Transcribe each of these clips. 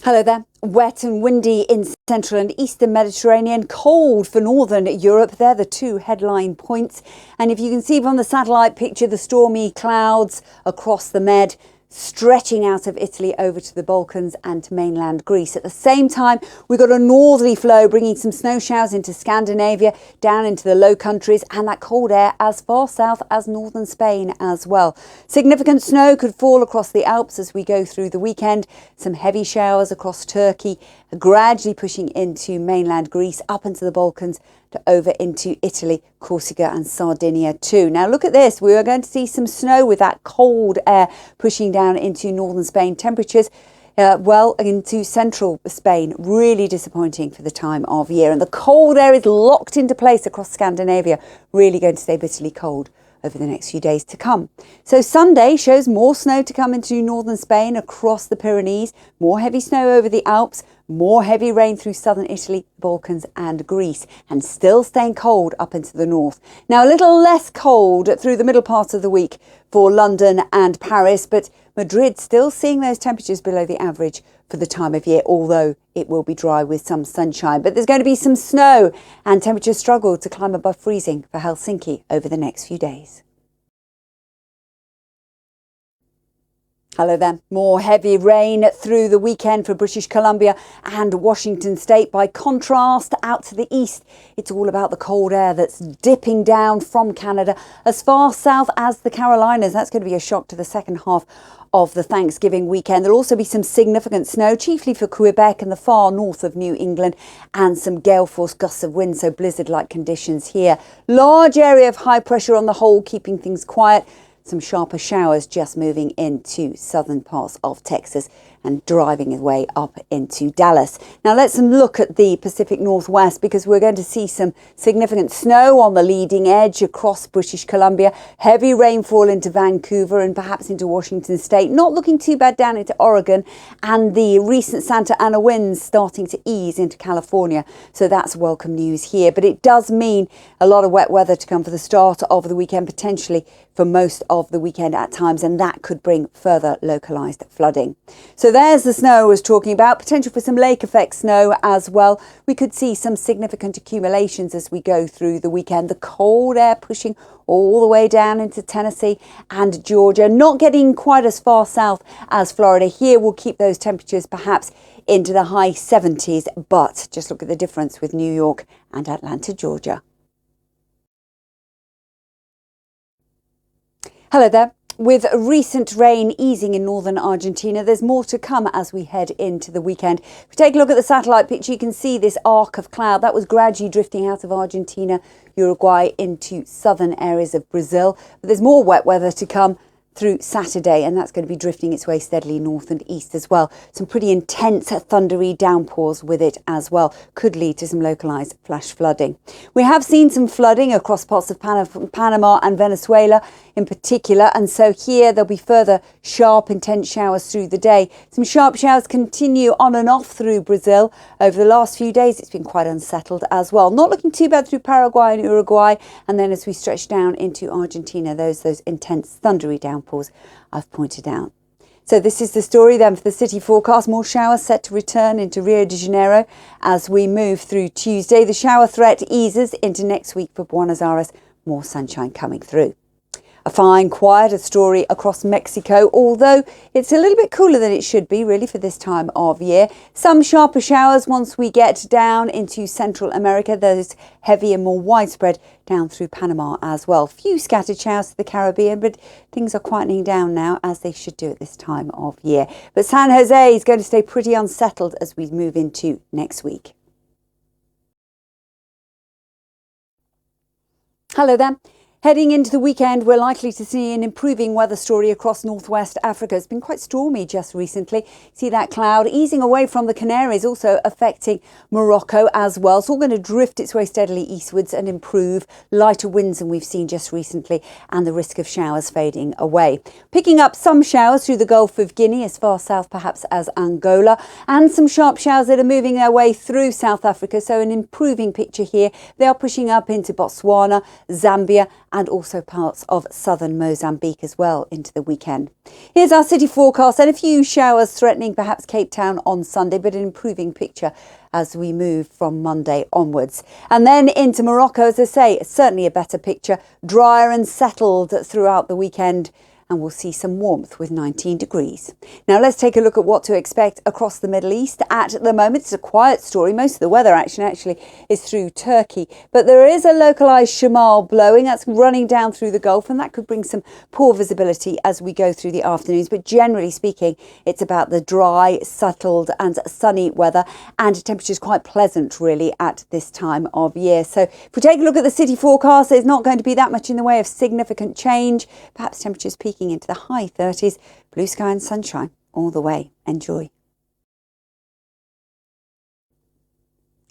Hello there. Wet and windy in central and eastern Mediterranean, cold for northern Europe. They're the two headline points. And if you can see from the satellite picture, the stormy clouds across the Med stretching out of Italy over to the Balkans and to mainland Greece. At the same time, we've got a northerly flow bringing some snow showers into Scandinavia, down into the Low Countries, and that cold air as far south as northern Spain as well. Significant snow could fall across the Alps as we go through the weekend. Some heavy showers across Turkey, gradually pushing into mainland Greece, up into the Balkans, to over into Italy, Corsica and Sardinia too. Now look at this, we are going to see some snow with that cold air pushing down into northern Spain. Temperatures well into central Spain, really disappointing for the time of year. And the cold air is locked into place across Scandinavia, really going to stay bitterly cold over the next few days to come. So Sunday shows more snow to come into northern Spain across the Pyrenees, more heavy snow over the Alps, more heavy rain through southern Italy, Balkans and Greece, and still staying cold up into the north. Now a little less cold through the middle part of the week for London and Paris, but Madrid still seeing those temperatures below the average for the time of year, although it will be dry with some sunshine. But there's going to be some snow and temperatures struggle to climb above freezing for Helsinki over the next few days. Hello there. More heavy rain through the weekend for British Columbia and Washington State. By contrast, out to the east, it's all about the cold air that's dipping down from Canada as far south as the Carolinas. That's going to be a shock to the second half of the Thanksgiving weekend. There'll also be some significant snow, chiefly for Quebec and the far north of New England, and some gale force gusts of wind, so blizzard-like conditions here. Large area of high pressure on the whole, keeping things quiet. Some sharper showers just moving into southern parts of Texas and driving away up into Dallas. Now let's look at the Pacific Northwest, because we're going to see some significant snow on the leading edge across British Columbia, heavy rainfall into Vancouver and perhaps into Washington State. Not looking too bad down into Oregon, and the recent Santa Ana winds starting to ease into California. So that's welcome news here, but it does mean a lot of wet weather to come for the start of the weekend, potentially for most of the weekend at times, and that could bring further localised flooding. So there's the snow I was talking about, potential for some lake effect snow as well. We could see some significant accumulations as we go through the weekend. The cold air pushing all the way down into Tennessee and Georgia, not getting quite as far south as Florida. Here we'll keep those temperatures perhaps into the high 70s, but just look at the difference with New York and Atlanta, Georgia. Hello there. With recent rain easing in northern Argentina, there's more to come as we head into the weekend. If we take a look at the satellite picture, you can see this arc of cloud that was gradually drifting out of Argentina, Uruguay into southern areas of Brazil. But there's more wet weather to come through Saturday, and that's going to be drifting its way steadily north and east as well. Some pretty intense thundery downpours with it as well. Could lead to some localised flash flooding. We have seen some flooding across parts of Panama and Venezuela in particular, and so here there'll be further sharp, intense showers through the day. Some sharp showers continue on and off through Brazil. Over the last few days, it's been quite unsettled as well. Not looking too bad through Paraguay and Uruguay, and then as we stretch down into Argentina, those intense thundery downpours I've pointed out. So this is the story then for the city forecast. More showers set to return into Rio de Janeiro as we move through Tuesday. The shower threat eases into next week for Buenos Aires. More sunshine coming through. A fine, quieter story across Mexico, although it's a little bit cooler than it should be really for this time of year. Some sharper showers once we get down into Central America, those heavy and more widespread down through Panama as well. Few scattered showers to the Caribbean, but things are quietening down now, as they should do at this time of year. But San Jose is going to stay pretty unsettled as we move into next week. Hello there. Heading into the weekend, we're likely to see an improving weather story across northwest Africa. It's been quite stormy just recently. See that cloud easing away from the Canaries, also affecting Morocco as well. It's all going to drift its way steadily eastwards and improve. Lighter winds than we've seen just recently, and the risk of showers fading away. Picking up some showers through the Gulf of Guinea, as far south perhaps as Angola, and some sharp showers that are moving their way through South Africa. So an improving picture here. They are pushing up into Botswana, Zambia and also parts of southern Mozambique as well into the weekend. Here's our city forecast, and a few showers threatening perhaps Cape Town on Sunday, but an improving picture as we move from Monday onwards. And then into Morocco, as I say, certainly a better picture, drier and settled throughout the weekend, and we'll see some warmth with 19 degrees. Now let's take a look at what to expect across the Middle East. At the moment, it's a quiet story. Most of the weather action actually is through Turkey, but there is a localised shamal blowing that's running down through the Gulf, and that could bring some poor visibility as we go through the afternoons. But generally speaking, it's about the dry, settled and sunny weather, and temperatures quite pleasant really at this time of year. So if we take a look at the city forecast, there's not going to be that much in the way of significant change. Perhaps temperatures peaking into the high 30s, blue sky and sunshine all the way. Enjoy.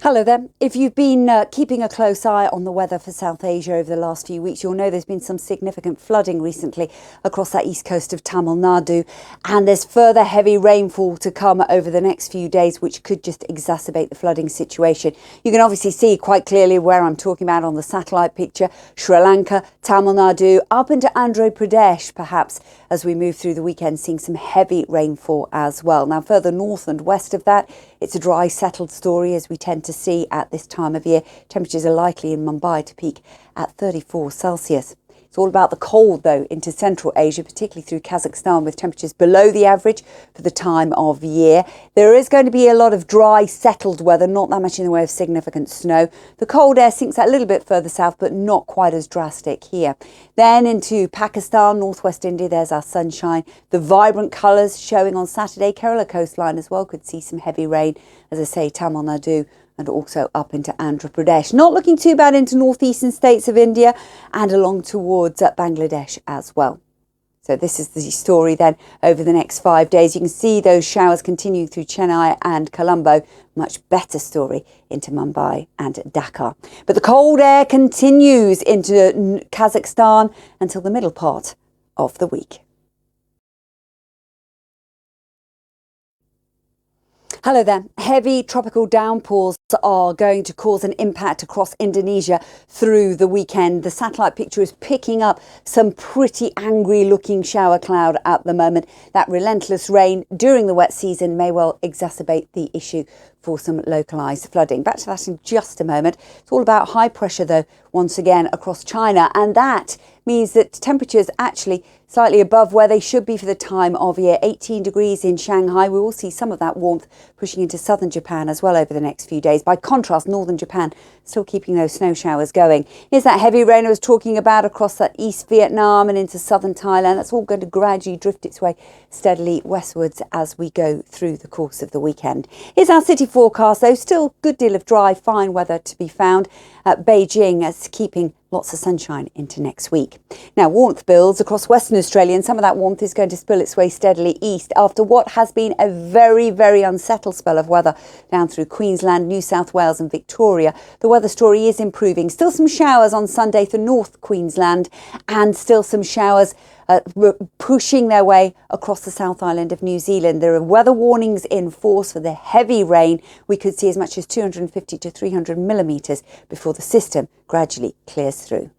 Hello there. If you've been keeping a close eye on the weather for South Asia over the last few weeks, you'll know there's been some significant flooding recently across that east coast of Tamil Nadu, and there's further heavy rainfall to come over the next few days, which could just exacerbate the flooding situation. You can obviously see quite clearly where I'm talking about on the satellite picture: Sri Lanka, Tamil Nadu, up into Andhra Pradesh, perhaps as we move through the weekend, seeing some heavy rainfall as well. Now, further north and west of that, it's a dry, settled story as we tend to see at this time of year. Temperatures are likely in Mumbai to peak at 34 Celsius. It's all about the cold, though, into Central Asia, particularly through Kazakhstan, with temperatures below the average for the time of year. There is going to be a lot of dry, settled weather, not that much in the way of significant snow. The cold air sinks a little bit further south, but not quite as drastic here. Then into Pakistan, northwest India, there's our sunshine. The vibrant colours showing on Saturday. Kerala coastline as well could see some heavy rain. As I say, Tamil Nadu and also up into Andhra Pradesh. Not looking too bad into northeastern states of India and along towards Bangladesh as well. So this is the story then over the next 5 days. You can see those showers continue through Chennai and Colombo. Much better story into Mumbai and Dhaka. But the cold air continues into Kazakhstan until the middle part of the week. Hello there. Heavy tropical downpours are going to cause an impact across Indonesia through the weekend. The satellite picture is picking up some pretty angry looking shower cloud at the moment. That relentless rain during the wet season may well exacerbate the issue for some localised flooding. Back to that in just a moment. It's all about high pressure though, once again across China, and that means that temperatures actually slightly above where they should be for the time of year. 18 degrees in Shanghai. We will see some of that warmth pushing into southern Japan as well over the next few days. By contrast, northern Japan still keeping those snow showers going. Here's that heavy rain I was talking about across that East Vietnam and into southern Thailand. That's all going to gradually drift its way steadily westwards as we go through the course of the weekend. Here's our city forecast though. Still a good deal of dry, fine weather to be found. Beijing as keeping lots of sunshine into next week. Now, warmth builds across Western Australia, and some of that warmth is going to spill its way steadily east after what has been a very, very unsettled spell of weather down through Queensland, New South Wales and Victoria. The weather story is improving. Still some showers on Sunday for North Queensland, and still some showers pushing their way across the South Island of New Zealand. There are weather warnings in force for the heavy rain. We could see as much as 250 to 300 millimetres before the system gradually clears through.